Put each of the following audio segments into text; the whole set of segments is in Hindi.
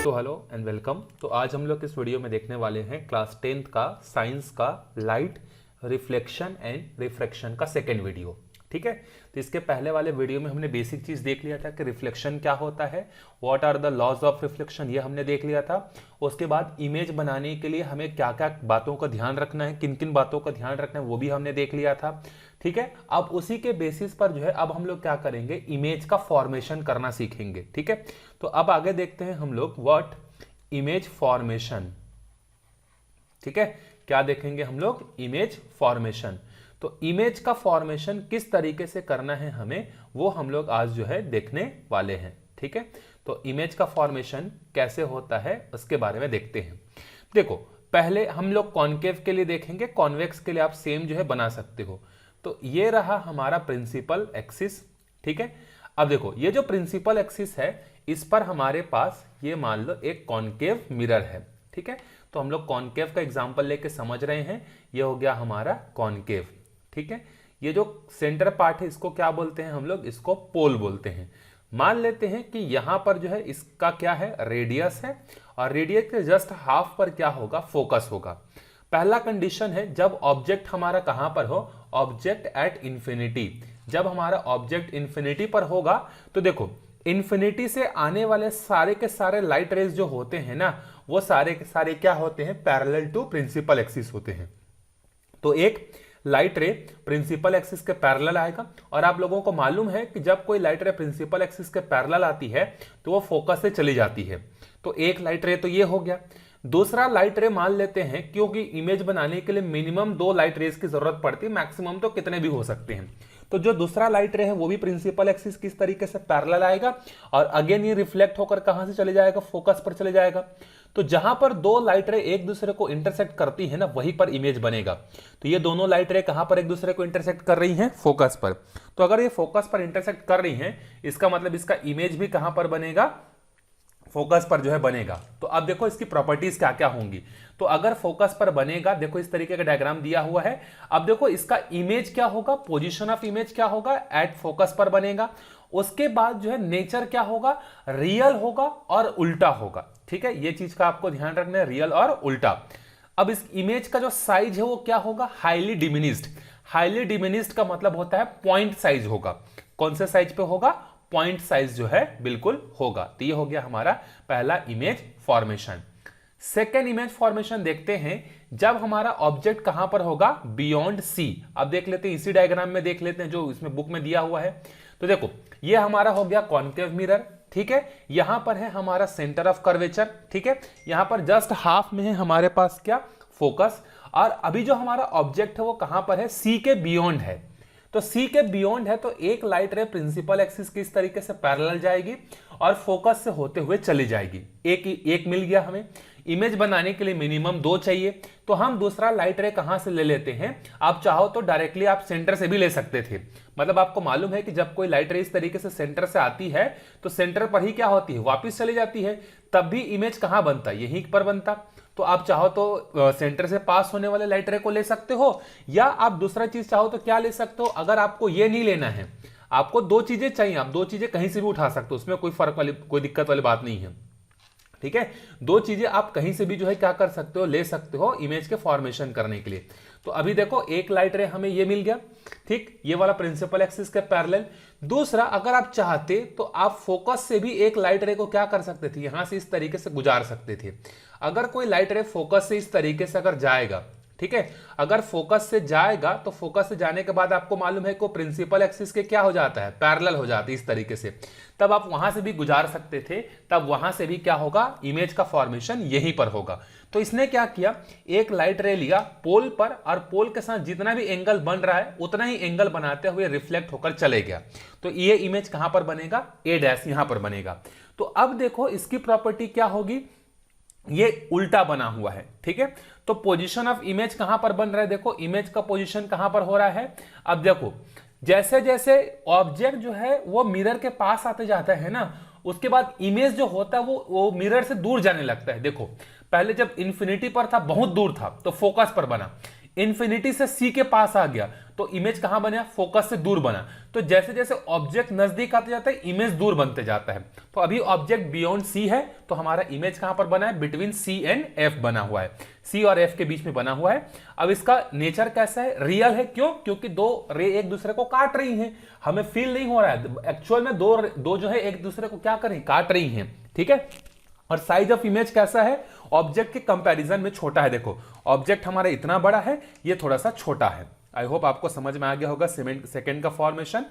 तो हेलो एंड वेलकम। तो आज हम लोग इस वीडियो में देखने वाले हैं क्लास 10th का साइंस का लाइट रिफ्लेक्शन एंड रिफ्रैक्शन का सेकेंड वीडियो। ठीक है, तो इसके पहले वाले वीडियो में हमने बेसिक चीज देख लिया था कि रिफ्लेक्शन क्या होता है, what are the laws of reflection, ये हमने देख लिया था। उसके बाद इमेज बनाने के लिए हमें क्या क्या बातों का ध्यान रखना है, किन किन बातों का ध्यान रखना है, वो भी हमने देख लिया था। ठीक है, अब उसी के बेसिस पर जो है अब हम लोग क्या करेंगे, इमेज का फॉर्मेशन करना सीखेंगे। ठीक है, तो अब आगे देखते हैं हम लोग व्हाट इमेज फॉर्मेशन। ठीक है, क्या देखेंगे हम लोग, इमेज फॉर्मेशन। तो इमेज का फॉर्मेशन किस तरीके से करना है हमें, वो हम लोग आज जो है देखने वाले हैं। ठीक है, तो इमेज का फॉर्मेशन कैसे होता है उसके बारे में देखते हैं। देखो, पहले हम लोग कॉनकेव के लिए देखेंगे, कॉन्वेक्स के लिए आप सेम जो है बना सकते हो। तो ये रहा हमारा प्रिंसिपल एक्सिस। ठीक है, अब देखो ये जो प्रिंसिपल एक्सिस है इस पर हमारे पास ये मान लो एक कॉनकेव मिरर है। ठीक है, तो हम लोग कॉनकेव का एग्जांपल लेके समझ रहे हैं, ये हो गया हमारा कॉनकेव। ठीक है, ये जो सेंटर पार्ट है इसको क्या बोलते हैं हम लोग, इसको पोल बोलते हैं। मान लेते हैं कि यहां पर जो है इसका क्या है, रेडियस है, और रेडियस के जस्ट हाफ पर क्या होगा, फोकस होगा। पहला कंडीशन है जब ऑब्जेक्ट हमारा कहां पर हो, ऑब्जेक्ट एट इंफिनिटी। जब हमारा ऑब्जेक्ट इंफिनिटी पर होगा तो देखो इंफिनिटी से आने वाले सारे के सारे लाइट रेज जो होते हैं ना, वो सारे के सारे क्या होते हैं, पैरेलल टू प्रिंसिपल एक्सिस होते हैं। तो एक लाइट रे प्रिंसिपल एक्सिस के पैरेलल आएगा, और आप लोगों को मालूम है कि जब कोई लाइट रे प्रिंसिपल एक्सिस के पैरेलल आती है तो वो फोकस से चली जाती है। तो एक लाइट रे तो ये हो गया। दूसरा लाइट रे मान लेते हैं, क्योंकि इमेज बनाने के लिए मिनिमम 2 लाइट रेज की जरूरत पड़ती है, मैक्सिमम तो कितने भी हो सकते हैं। तो जो दूसरा लाइट रे है वो भी प्रिंसिपल एक्सिस किस तरीके से पैरेलल आएगा, और अगेन ये रिफ्लेक्ट होकर कहां से चले जाएगा, फोकस पर चले जाएगा। तो जहां पर 2 लाइट रे एक दूसरे को इंटरसेक्ट करती है ना, वहीं पर इमेज बनेगा। तो ये दोनों लाइट रे कहां पर एक दूसरे को इंटरसेक्ट कर रही हैं, फोकस पर। तो अगर ये फोकस पर इंटरसेक्ट कर रही हैं, इसका मतलब इसका इमेज भी कहां पर बनेगा, फोकस पर जो है बनेगा। तो अब देखो इसकी प्रॉपर्टीज क्या क्या होंगी। तो अगर फोकस पर बनेगा, देखो इस तरीके का डायग्राम दिया हुआ है। अब देखो इसका इमेज क्या होगा, पोजीशन ऑफ इमेज क्या होगा, एट फोकस पर बनेगा। उसके बाद जो है नेचर क्या होगा, रियल होगा और उल्टा होगा। ठीक है, ये चीज का आपको ध्यान रखना है, रियल और उल्टा। अब इस इमेज का जो साइज है वो क्या होगा, हाईली डिमिनिस्ड। हाईली डिमिनिस्ड का मतलब होता है पॉइंट साइज होगा। कौन से साइज पे होगा, पॉइंट साइज जो है बिल्कुल होगा। तो ये हो गया हमारा पहला image formation. Second image formation देखते हैं जब हमारा ऑब्जेक्ट कहां पर होगा, बियॉन्ड सी। अब देख लेते हैं, इसी डायग्राम में देख लेते हैं जो इसमें बुक में दिया हुआ है। तो देखो ये हमारा हो गया कॉनकेव मिरर। ठीक है, यहां पर है हमारा सेंटर ऑफ कर्वेचर। ठीक है, यहां पर जस्ट हाफ में है हमारे पास क्या, फोकस। और अभी जो हमारा ऑब्जेक्ट है वो कहां पर है, सी के बियॉन्ड है। तो सी के बियॉन्ड है, तो एक लाइट रे प्रिंसिपल एक्सिस किस तरीके से पैरेलल जाएगी और फोकस से होते हुए चली जाएगी। एक मिल गया हमें। इमेज बनाने के लिए मिनिमम 2 चाहिए, तो हम दूसरा लाइट रे कहां से ले लेते हैं, आप चाहो तो डायरेक्टली आप सेंटर से भी ले सकते थे। मतलब आपको मालूम है कि जब कोई लाइट रे इस तरीके से सेंटर से आती है तो सेंटर पर ही क्या होती है, वापस चली जाती है। तब भी इमेज कहां बनता, यहीं पर बनता। तो आप चाहो तो सेंटर से पास होने वाले लाइट रे को ले सकते हो, या आप दूसरा चीज चाहो तो क्या ले सकते हो, अगर आपको ये नहीं लेना है, आपको 2 चीजें चाहिए, आप 2 चीजें कहीं से भी उठा सकते हो, उसमें कोई फर्क वाली कोई दिक्कत वाली बात नहीं है। ठीक है, 2 चीजें आप कहीं से भी जो है क्या कर सकते हो, ले सकते हो इमेज के फॉर्मेशन करने के लिए। तो अभी देखो एक लाइट रे हमें ये मिल गया। ठीक, ये वाला प्रिंसिपल एक्सिस के पैरेलल। दूसरा, अगर आप चाहते तो आप फोकस से भी एक लाइट रे को क्या कर सकते थे, यहां से इस तरीके से गुजार सकते थे। अगर कोई लाइट रे फोकस से इस तरीके से अगर जाएगा, ठीक है, अगर फोकस से जाएगा तो फोकस से जाने के बाद आपको मालूम है कि प्रिंसिपल एक्सिस के क्या हो जाता है, पैरेलल हो जाता है इस तरीके से। तब आप वहां से भी गुजार सकते थे, तब वहां से भी क्या होगा, इमेज का फॉर्मेशन यहीं पर होगा। तो इसने क्या किया, एक लाइट रे लिया पोल पर, और पोल के साथ जितना भी एंगल बन रहा है उतना ही एंगल बनाते हुए रिफ्लेक्ट होकर चले गया। तो ये इमेज कहां पर बनेगा, ए डैश यहां पर बनेगा। तो अब देखो इसकी प्रॉपर्टी क्या होगी, ये उल्टा बना हुआ है। ठीक है, तो पोजीशन ऑफ इमेज कहां पर बन रहा है, देखो इमेज का पोजीशन कहां पर हो रहा है। अब देखो जैसे जैसे ऑब्जेक्ट जो है वो मिरर के पास आते जाता है ना, उसके बाद इमेज जो होता है वो मिरर से दूर जाने लगता है। देखो पहले जब इंफिनिटी पर था, बहुत दूर था, तो फोकस पर बना। इन्फिनिटी से सी के पास आ गया तो इमेज कहां बना, फोकस से दूर बना। तो जैसे जैसे ऑब्जेक्ट नजदीक आते जाता है इमेज दूर बनते जाता है। तो अभी ऑब्जेक्ट बियॉन्ड सी है तो हमारा इमेज कहां पर बना है, बिटवीन सी एंड एफ बना हुआ है, सी और एफ के बीच में बना हुआ है। अब इसका नेचर कैसा है, रियल है। क्यों, क्योंकि दो रे एक दूसरे को काट रही हैं, हमें फील नहीं हो रहा है, एक्चुअल में दो जो है एक दूसरे को क्या कर रही, काट रही हैं, ठीक है। और साइज ऑफ इमेज कैसा है, ऑब्जेक्ट के कंपैरिजन में छोटा है। देखो ऑब्जेक्ट हमारा इतना बड़ा है, ये थोड़ा सा छोटा है। आई होप आपको समझ में आ गया होगा सेकंड का फॉर्मेशन।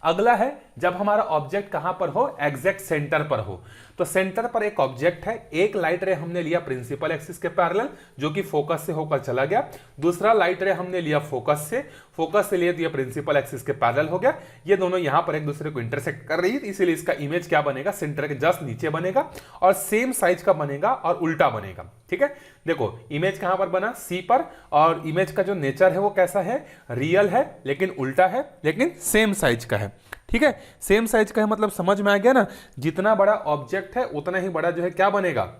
अगला है जब हमारा ऑब्जेक्ट कहां पर हो, एग्जैक्ट सेंटर पर हो। तो सेंटर पर एक ऑब्जेक्ट है, एक लाइट रे हमने लिया प्रिंसिपल एक्सिस के पैरेलल जो कि फोकस से होकर चला गया, दूसरा लाइट रे हमने लिया फोकस से लिया तो ये प्रिंसिपल एक्सिस के पैरेलल हो गया। ये दोनों यहां पर एक दूसरे को इंटरसेक्ट कर रही है, इसीलिए इसका इमेज क्या बनेगा, सेंटर के जस्ट नीचे बनेगा और सेम साइज का बनेगा और उल्टा बनेगा, ठीक है। देखो इमेज कहां पर बना, सी पर, और इमेज का जो नेचर है वो कैसा है, रियल है लेकिन उल्टा है, लेकिन सेम साइज का है, ठीक है। सेम साइज का है मतलब समझ में आ गया ना, जितना बड़ा ऑब्जेक्ट है उतना ही बड़ा जो है क्या बनेगा,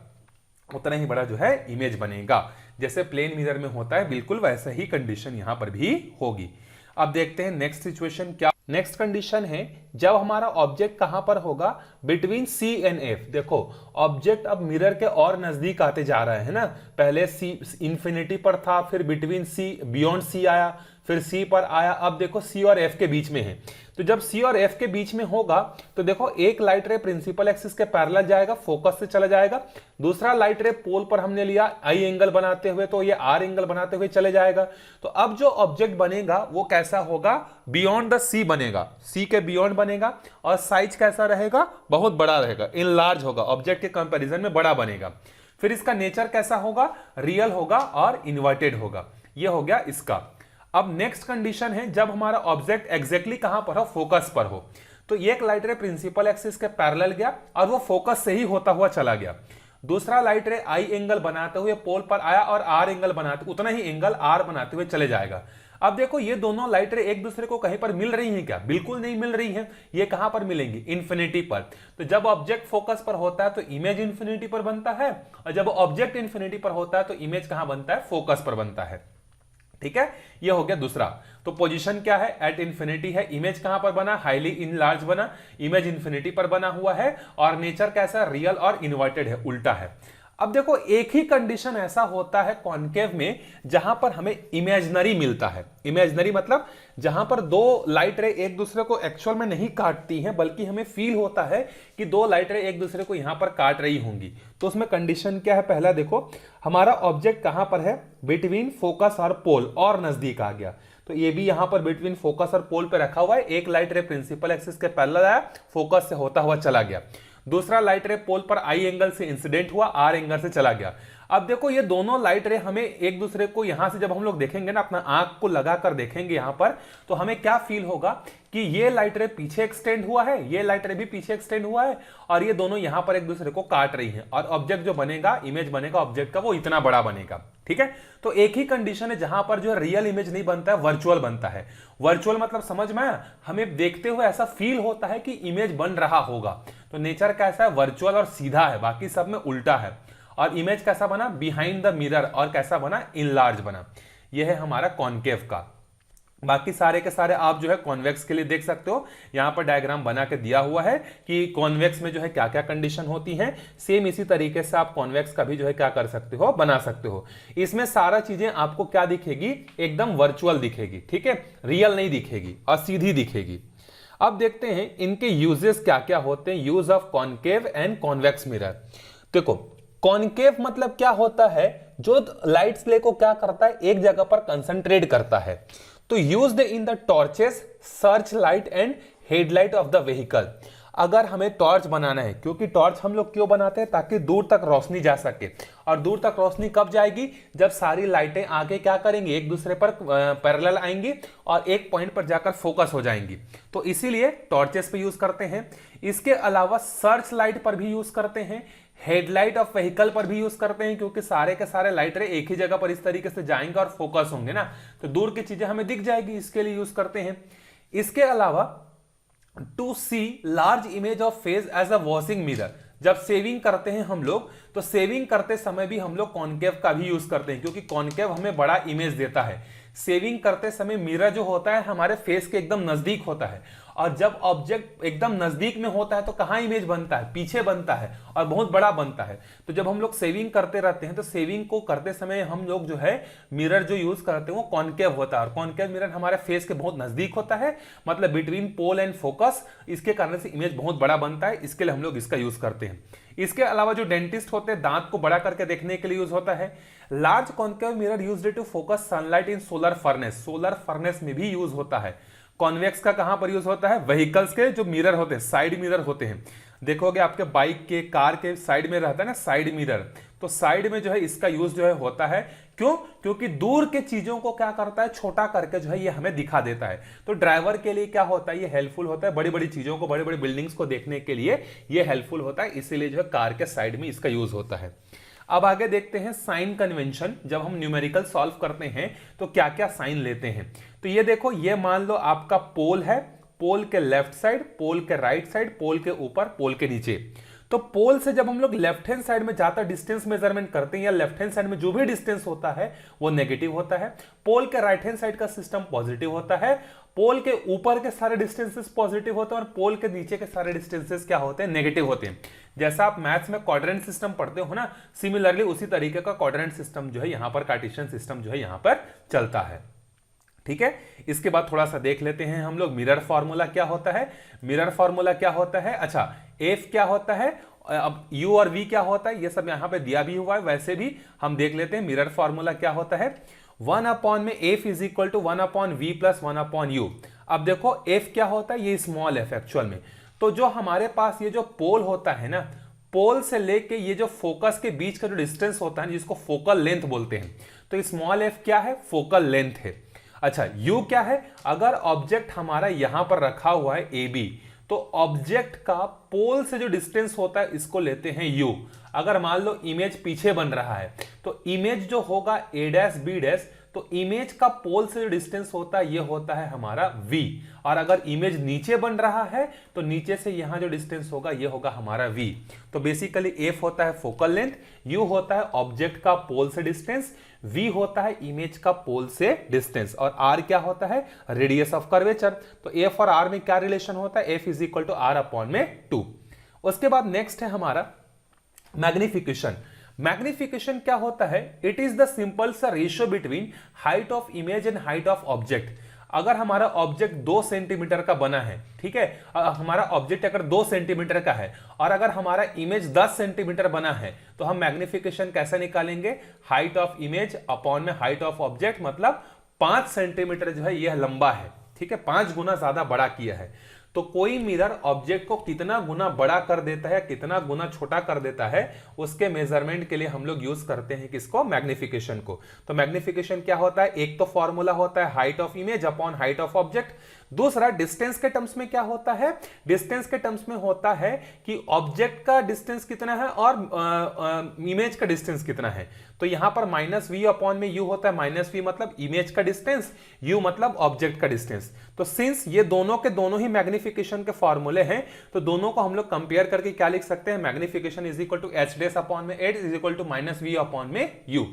उतना ही बड़ा जो है इमेज बनेगा। जैसे प्लेन मिरर में होता है बिल्कुल वैसा ही कंडीशन यहां पर भी होगी। अब देखते हैं नेक्स्ट सिचुएशन क्या। नेक्स्ट कंडीशन है जब हमारा ऑब्जेक्ट कहां पर होगा, बिटवीन सी एंड एफ। देखो ऑब्जेक्ट अब मिरर के और नजदीक आते जा रहा है ना, पहले सी इंफिनिटी पर था, फिर बिटवीन सी, बियॉन्ड सी आया, फिर सी पर आया, अब देखो सी और एफ के बीच में है। तो जब सी और एफ के बीच में होगा तो देखो एक लाइट रे प्रिंसिपल एक्सिस के पैरेलल जाएगा, फोकस से चला जाएगा, दूसरा लाइट रे पोल पर हमने लिया आई एंगल बनाते हुए तो ये आर एंगल बनाते हुए चले जाएगा। तो अब जो ऑब्जेक्ट बनेगा वो कैसा होगा, बियॉन्ड द सी बनेगा, सी के बियॉन्ड बनेगा, और साइज कैसा रहेगा, बहुत बड़ा रहेगा, इनलार्ज होगा, ऑब्जेक्ट के कंपैरिजन में बड़ा बनेगा। फिर इसका नेचर कैसा होगा, रियल होगा और इन्वर्टेड होगा। ये हो गया इसका। अब नेक्स्ट कंडीशन है जब हमारा ऑब्जेक्ट एग्जैक्टली कहां पर हो, फोकस पर हो। तो एक लाइट रे प्रिंसिपल एक्सिस के पैरेलल गया और वो फोकस से ही होता हुआ चला गया, दूसरा लाइट रे आई एंगल बनाते हुए पोल पर आया और आर एंगल बनाते, उतना ही एंगल आर बनाते हुए चले जाएगा। अब देखो ये दोनों लाइट रे एक दूसरे को कहीं पर मिल रही हैं क्या, बिल्कुल नहीं मिल रही हैं। ये कहां पर मिलेंगी, इंफिनिटी पर। तो जब ऑब्जेक्ट फोकस पर होता है तो इमेज इंफिनिटी पर बनता है, और जब ऑब्जेक्ट इंफिनिटी पर होता है तो इमेज कहां बनता है, फोकस पर बनता है, ठीक है। ये हो गया दूसरा। तो पोजीशन क्या है, एट इंफिनिटी है, इमेज कहां पर बना, हाईली इनलार्ज बना, इमेज इंफिनिटी पर बना हुआ है, और नेचर कैसा, रियल और इन्वर्टेड है, उल्टा है। अब देखो एक ही कंडीशन ऐसा होता है कॉन्केव में जहां पर हमें इमेजिनरी मिलता है। इमेजिनरी मतलब जहां पर दो लाइट रे एक दूसरे को एक्चुअल में नहीं काटती हैं, बल्कि हमें फील होता है कि दो लाइट रे एक दूसरे को यहां पर काट रही होंगी। तो उसमें कंडीशन क्या है, पहला देखो हमारा ऑब्जेक्ट कहां पर है, बिटवीन फोकस और पोल, और नजदीक आ गया। तो ये भी यहां पर बिटवीन फोकस और पोल पे रखा हुआ है, एक लाइट रे प्रिंसिपल एक्सिस के पैरेलल आया, फोकस से होता हुआ चला गया, दूसरा लाइट रे पोल पर आई एंगल से इंसिडेंट हुआ, आर एंगल से चला गया। अब देखो ये दोनों लाइट रे हमें एक दूसरे को यहां से जब हम लोग देखेंगे ना, अपना आंख को लगाकर देखेंगे यहां पर, तो हमें क्या फील होगा कि ये लाइट रे पीछे एक्सटेंड हुआ है, ये लाइट रे भी पीछे एक्सटेंड हुआ है, और ये दोनों यहां पर एक दूसरे को काट रही हैं, और ऑब्जेक्ट जो बनेगा, इमेज बनेगा ऑब्जेक्ट का, वो इतना बड़ा बनेगा, ठीक है। तो एक ही कंडीशन है जहां पर जो रियल इमेज नहीं बनता है, वर्चुअल बनता है। वर्चुअल मतलब समझ में आया, हमें देखते हुए ऐसा फील होता है कि इमेज बन रहा होगा। तो नेचर कैसा है, वर्चुअल और सीधा है, बाकी सब में उल्टा है। और इमेज कैसा बना, बिहाइंड द मिरर, और कैसा बना, इनलार्ज बना। यह है हमारा कॉन्केव का। बाकी सारे के सारे आप जो है कॉन्वेक्स के लिए देख सकते हो, यहां पर डायग्राम बना के दिया हुआ है कि कॉन्वेक्स में जो है क्या क्या कंडीशन होती हैं। सेम इसी तरीके से आप कॉन्वेक्स का भी जो है क्या कर सकते हो, बना सकते हो। इसमें सारा चीजें आपको क्या दिखेगी, एकदम वर्चुअल दिखेगी, ठीक है, रियल नहीं दिखेगी और सीधी दिखेगी। अब देखते हैं इनके यूजेस क्या क्या होते हैं, use of concave and convex mirror. देखो कॉन्केव मतलब क्या होता है, जो लाइट्स ले को क्या करता है, एक जगह पर कंसंट्रेट करता है। तो used in the torches, search light and headlight of the vehicle. अगर हमें टॉर्च बनाना है, क्योंकि टॉर्च हम लोग क्यों बनाते हैं, ताकि दूर तक रोशनी जा सके। और दूर तक रोशनी कब जाएगी, जब सारी लाइटें आगे क्या करेंगी, एक दूसरे पर पैरेलल आएंगी और एक पॉइंट पर जाकर फोकस हो जाएंगी। तो इसीलिए टॉर्चेस पे यूज करते हैं। इसके अलावा सर्च लाइट पर भी यूज करते हैं, हेडलाइट ऑफ व्हीकल पर भी यूज करते हैं, क्योंकि सारे के सारे लाइट रे एक ही जगह पर इस तरीके से जाएंगे और फोकस होंगे ना, तो दूर की चीजें हमें दिख जाएगी, इसके लिए यूज करते हैं। इसके अलावा to see large image of face as a washing mirror. जब सेविंग करते हैं हम लोग, तो सेविंग करते समय भी हम लोग कॉनकेव का भी यूज करते हैं, क्योंकि कॉनकेव हमें बड़ा इमेज देता है। सेविंग करते समय मिरर जो होता है हमारे फेस के एकदम नजदीक होता है, और जब ऑब्जेक्ट एकदम नजदीक में होता है तो कहां इमेज बनता है, पीछे बनता है और बहुत बड़ा बनता है। तो जब हम लोग सेविंग करते रहते हैं तो सेविंग को करते समय हम लोग जो है मिरर जो यूज करते हैं वो कॉनकेव होता है, और कॉनकेव मिरर हमारे फेस के बहुत नजदीक होता है, मतलब बिटवीन पोल एंड फोकस। इसके कारण से इमेज बहुत बड़ा बनता है, इसके लिए हम लोग इसका यूज करते हैं। इसके अलावा जो डेंटिस्ट होते हैं दांत को बड़ा करके देखने के लिए यूज होता है। Large concave mirror used to focus sunlight in solar furnace, solar furnace में भी यूज होता है। कॉन्वेक्स का कहां पर यूज होता है, व्हीकल्स के जो मिरर होते हैं, साइड मिरर होते हैं, देखोगे आपके बाइक के कार के साइड में रहता है ना साइड मिरर, तो साइड में जो है इसका यूज जो है होता है। क्यों? क्योंकि दूर के चीजों को क्या करता है, छोटा करके जो है ये हमें दिखा देता है। तो ड्राइवर के लिए क्या होता है, ये हेल्पफुल होता है, बड़ी बड़ी चीजों को, बड़ी बड़ी बिल्डिंग्स को देखने के लिए ये हेल्पफुल होता है, इसीलिए जो है कार के साइड में इसका यूज होता है। अब आगे देखते हैं साइन कन्वेंशन। जब हम न्यूमेरिकल सॉल्व करते हैं तो क्या क्या साइन लेते हैं। तो ये देखो, ये मान लो आपका पोल है, पोल के लेफ्ट साइड, पोल के राइट साइड, पोल के ऊपर, पोल के नीचे। तो पोल से जब हम लोग लेफ्ट हैंड साइड में जाता डिस्टेंस मेजरमेंट करते हैं, या लेफ्ट हैंड साइड में जो भी डिस्टेंस होता है वो नेगेटिव होता है। पोल के राइट हैंड साइड का सिस्टम पॉजिटिव होता है। पोल के ऊपर के सारे डिस्टेंसेस पॉजिटिव होते हैं और पोल के नीचे के सारे डिस्टेंसेस क्या होते हैं, नेगेटिव होते हैं। जैसा आप मैथ्स में क्वाड्रेंट सिस्टम पढ़ते हो ना, सिमिलरली उसी तरीके का क्वाड्रेंट सिस्टम जो है यहां पर, कार्टेशियन सिस्टम जो है यहां पर चलता है। ठीक है, इसके बाद थोड़ा सा देख लेते हैं हम लोग मिरर फार्मूला क्या होता है। मिरर फार्मूला क्या होता है, अच्छा एफ क्या होता है, अब यू और वी क्या होता है, ये सब यहां पे दिया भी हुआ है, वैसे भी हम देख लेते हैं। मिरर फार्मूला क्या होता है, 1 अपॉन में F is equal to 1 upon v plus 1 upon u. अब देखो एफ क्या होता है, ये स्मॉल एफ एक्चुअल में। तो जो हमारे पास ये जो पोल होता है ना, पोल से लेके ये जो फोकस के बीच का जो डिस्टेंस होता है जिसको फोकल लेंथ बोलते हैं, तो स्मॉल एफ क्या है, फोकल लेंथ है। अच्छा यू क्या है, अगर ऑब्जेक्ट हमारा यहां पर रखा हुआ है ए बी, तो ऑब्जेक्ट का पोल से जो डिस्टेंस होता है इसको लेते हैं यू। अगर मान लो इमेज पीछे बन रहा है तो इमेज जो होगा ए डैश बी डैश, तो इमेज का पोल से जो डिस्टेंस होता है ये होता है हमारा v। और अगर इमेज नीचे बन रहा है तो नीचे से यहां जो डिस्टेंस होगा ये होगा हमारा v। तो बेसिकली f होता है फोकल लेंथ, u होता है ऑब्जेक्ट का पोल से डिस्टेंस, v होता है इमेज का पोल से डिस्टेंस, और r क्या होता है, रेडियस ऑफ कर्वेचर। तो f और r में क्या रिलेशन होता है, f is equal to r upon में 2। उसके बाद नेक्स्ट है हमारा मैग्निफिकेशन। मैग्निफिकेशन क्या होता है, इट इज द सिंपल सा ratio between height of image and height of object. अगर हमारा ऑब्जेक्ट 2 सेंटीमीटर का बना है, ठीक है, हमारा ऑब्जेक्ट अगर 2 सेंटीमीटर का है और अगर हमारा इमेज 10 सेंटीमीटर बना है, तो हम मैग्निफिकेशन कैसे निकालेंगे, हाइट ऑफ इमेज अपॉन में हाइट ऑफ ऑब्जेक्ट, मतलब 5 सेंटीमीटर जो है यह लंबा है, ठीक है, 5 गुना ज्यादा बड़ा किया है। तो कोई मिरर ऑब्जेक्ट को कितना गुना बड़ा कर देता है, कितना गुना छोटा कर देता है, उसके मेजरमेंट के लिए हम लोग यूज करते हैं किसको, मैग्निफिकेशन को। तो मैग्निफिकेशन क्या होता है, एक तो फॉर्मूला होता है height of image upon height of object. दूसरा डिस्टेंस के टर्म्स में क्या होता है, डिस्टेंस के टर्म्स में होता है कि ऑब्जेक्ट का डिस्टेंस कितना है और इमेज का डिस्टेंस कितना है। तो यहां पर माइनस वी अपॉन में यू होता है, माइनस वी मतलब इमेज का डिस्टेंस, यू मतलब ऑब्जेक्ट का डिस्टेंस। तो सिंस ये दोनों के दोनों ही मैग्निफिकेशन के फॉर्मूले हैं, तो दोनों को हम लोग कंपेयर करके क्या लिख सकते हैं, magnification is equal to h dash upon में 8 is equal to minus v upon में यू।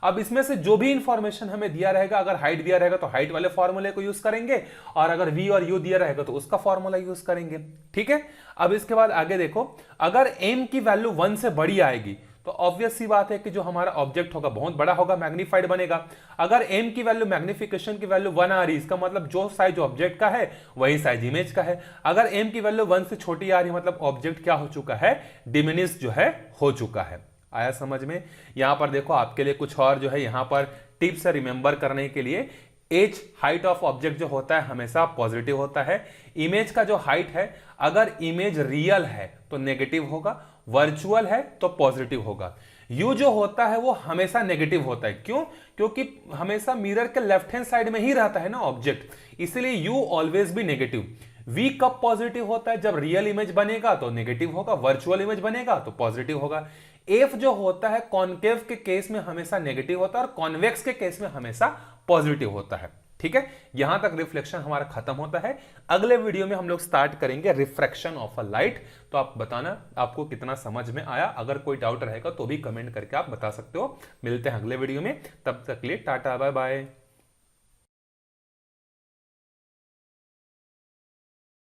अब इसमें से जो भी इंफॉर्मेशन हमें दिया रहेगा, अगर हाइट दिया रहेगा तो हाइट वाले फॉर्मूले को यूज करेंगे, और अगर v और u दिया रहेगा तो उसका फॉर्मूला यूज करेंगे। ठीक है, अब इसके बाद आगे देखो, अगर m की वैल्यू 1 से बड़ी आएगी तो ऑब्वियस सी बात है कि जो हमारा ऑब्जेक्ट होगा बहुत बड़ा होगा, मैग्नीफाइड बनेगा। अगर m की वैल्यू, मैग्निफिकेशन की वैल्यू 1 आ रही, इसका मतलब जो साइज ऑब्जेक्ट का है वही साइज इमेज का है। अगर m की वैल्यू 1 से छोटी आ रही है, मतलब ऑब्जेक्ट क्या हो चुका है, डिमिनिश जो है हो चुका है। आया समझ में। यहां पर देखो आपके लिए कुछ और जो है यहां पर टिप्स रिमेंबर करने के लिए, एज हाइट ऑफ ऑब्जेक्ट जो होता है हमेशा पॉजिटिव होता है। इमेज का जो हाइट है, अगर इमेज रियल है तो नेगेटिव होगा, वर्चुअल है तो पॉजिटिव होगा। यू जो होता है वो हमेशा नेगेटिव होता है। क्यों? क्योंकि हमेशा मिरर के लेफ्ट हैंड साइड में ही रहता है ना ऑब्जेक्ट, इसलिए यू ऑलवेज भी नेगेटिव। वी कब पॉजिटिव होता है, जब रियल इमेज बनेगा तो नेगेटिव होगा, वर्चुअल इमेज बनेगा तो पॉजिटिव होगा। एफ जो होता है कॉनकेव के केस में हमेशा नेगेटिव होता है और कॉन्वेक्स के केस में हमेशा पॉजिटिव होता है। ठीक है, यहां तक रिफ्लेक्शन हमारा खत्म होता है। अगले वीडियो में हम लोग स्टार्ट करेंगे रिफ्रैक्शन ऑफ अ लाइट। तो आप बताना आपको कितना समझ में आया। अगर कोई डाउट रहेगा तो भी कमेंट करके आप बता सकते हो। मिलते हैं अगले वीडियो में, तब तक के लिए टाटा बाय बाय।